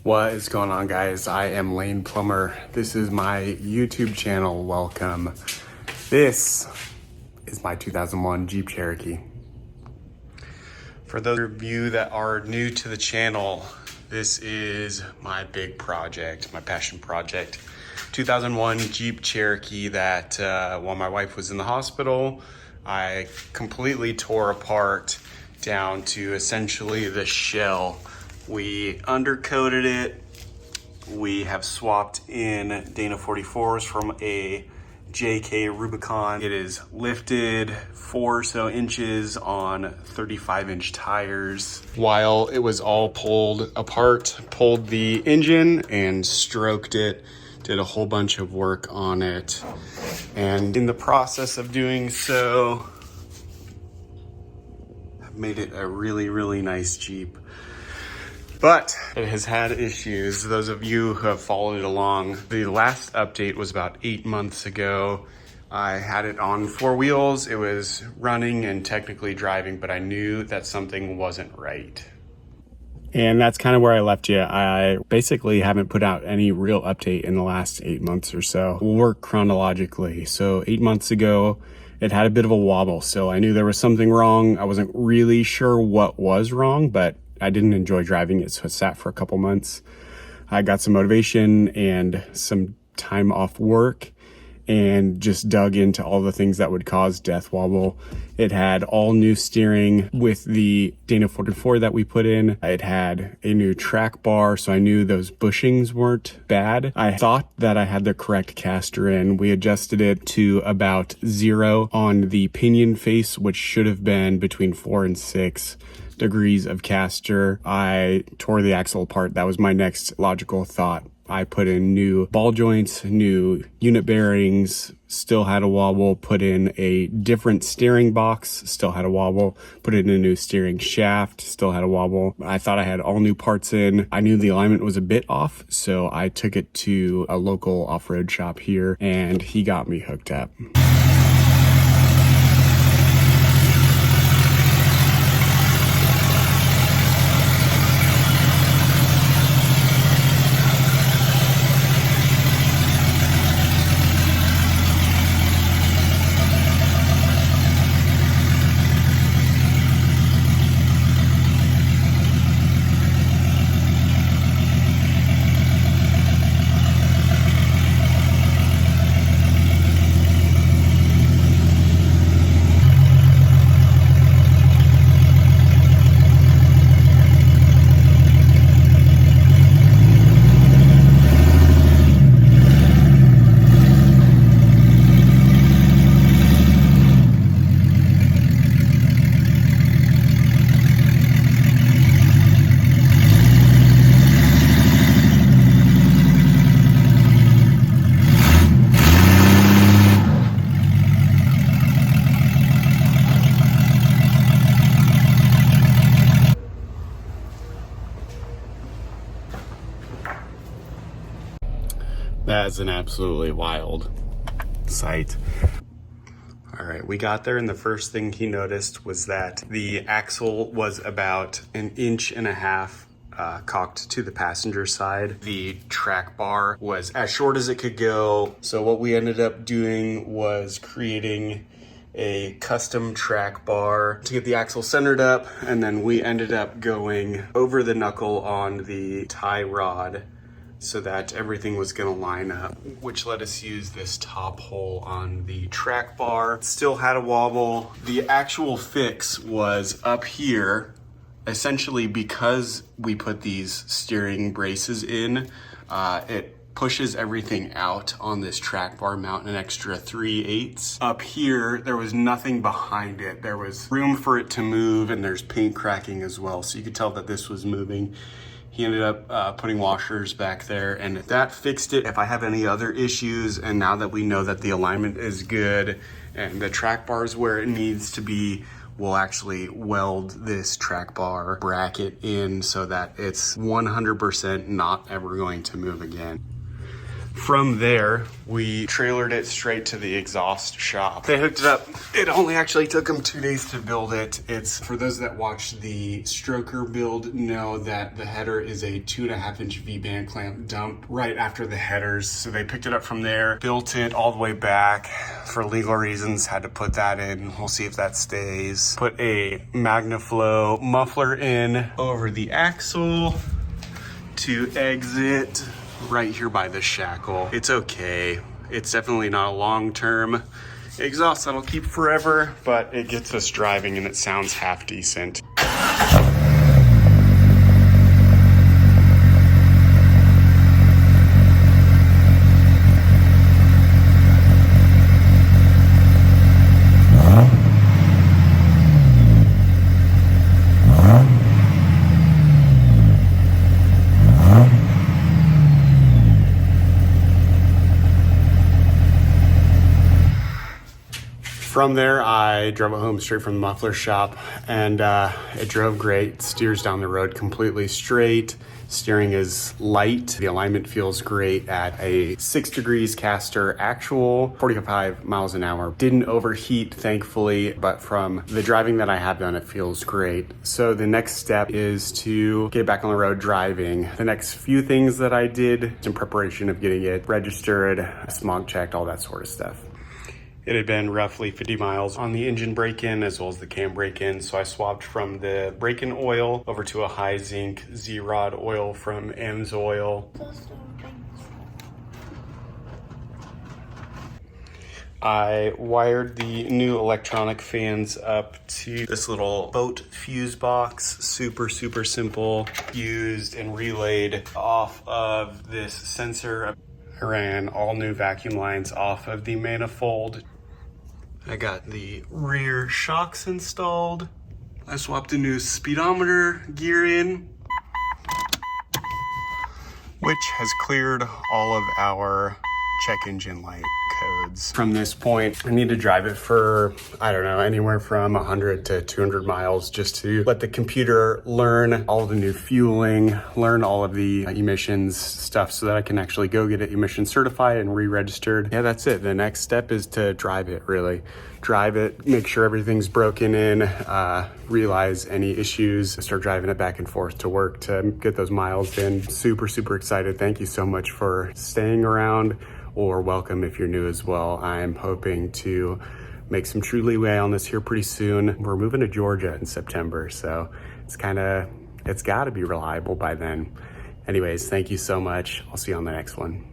What is going on, guys? I am Lane Plumber. This is my YouTube channel. Welcome. This is my 2001 Jeep Cherokee. For those of you that are new to the channel, this is my big project, my passion project. 2001 Jeep Cherokee that while my wife was in the hospital, I completely tore apart down to essentially the shell. We undercoated it. We have swapped in Dana 44s from a JK Rubicon. It is lifted 4 or so inches on 35-inch tires. While it was all pulled apart, pulled the engine and stroked it, did a whole bunch of work on it. And in the process of doing so, I've made it a really, really nice Jeep. But it has had issues. Those of you who have followed it along, the last update was about 8 months ago. I had it on 4 wheels. It was running and technically driving, but I knew that something wasn't right. And that's kind of where I left you. I basically haven't put out any real update in the last 8 months or so. We'll work chronologically. So 8 months ago, it had a bit of a wobble. So I knew there was something wrong. I wasn't really sure what was wrong, but I didn't enjoy driving it, so it sat for a couple months. I got some motivation and some time off work and just dug into all the things that would cause death wobble. It had all new steering with the Dana 44 that we put in. It had a new track bar, so I knew those bushings weren't bad. I thought that I had the correct caster in. We adjusted it to about 0 on the pinion face, which should have been between 4 and 6 degrees of caster. I tore the axle apart. That was my next logical thought. I put in new ball joints, new unit bearings, still had a wobble, put in a different steering box, still had a wobble, put in a new steering shaft, still had a wobble. I thought I had all new parts in. I knew the alignment was a bit off, so I took it to a local off-road shop here and he got me hooked up. That is an absolutely wild sight. All right, we got there and the first thing he noticed was that the axle was about 1.5 inches cocked to the passenger side. The track bar was as short as it could go. So what we ended up doing was creating a custom track bar to get the axle centered up, and then we ended up going over the knuckle on the tie rod so that everything was gonna line up, which let us use this top hole on the track bar. It still had a wobble. The actual fix was up here, essentially because we put these steering braces in, it pushes everything out on this track bar mount an extra 3/8. Up here, there was nothing behind it. There was room for it to move and there's paint cracking as well. So you could tell that this was moving. He ended up putting washers back there and that fixed it. If I have any other issues, and now that we know that the alignment is good and the track bar is where it needs to be, we'll actually weld this track bar bracket in so that it's 100% not ever going to move again. From there, we trailered it straight to the exhaust shop. They hooked it up. It only actually took them 2 days to build it. It's, for those that watch the stroker build, know that the header is a 2.5-inch V-band clamp dump right after the headers. So they picked it up from there, built it all the way back. For legal reasons, had to put that in. We'll see if that stays. Put a MagnaFlow muffler in over the axle to exit right here by the shackle. It's okay. It's definitely not a long-term exhaust that'll keep forever, but it gets us driving and it sounds half decent. From there, I drove it home straight from the muffler shop, and it drove great. Steers down the road completely straight. Steering is light. The alignment feels great at a 6 degrees caster actual, 45 miles an hour. Didn't overheat, thankfully, but from the driving that I have done, it feels great. So the next step is to get it back on the road driving. The next few things that I did in preparation of getting it registered, smog checked, all that sort of stuff. It had been roughly 50 miles on the engine break-in as well as the cam break-in, so I swapped from the break-in oil over to a high zinc Z-Rod oil from AMSOIL. I wired the new electronic fans up to this little boat fuse box. Super, super simple. Fused and relayed off of this sensor. I ran all new vacuum lines off of the manifold. I got the rear shocks installed. I swapped a new speedometer gear in, which has cleared all of our check engine light codes. From this point, I need to drive it for, I don't know, anywhere from 100 to 200 miles just to let the computer learn all the new fueling, learn all of the emissions stuff so that I can actually go get it emission certified and re-registered. Yeah, that's it. The next step is to drive it, really. Drive it, make sure everything's broken in, realize any issues, start driving it back and forth to work to get those miles in. Super, super excited. Thank you so much for staying around, or welcome if you're new as well. I'm hoping to make some true leeway on this here pretty soon. We're moving to Georgia in September, so it's gotta be reliable by then. Anyways, thank you so much. I'll see you on the next one.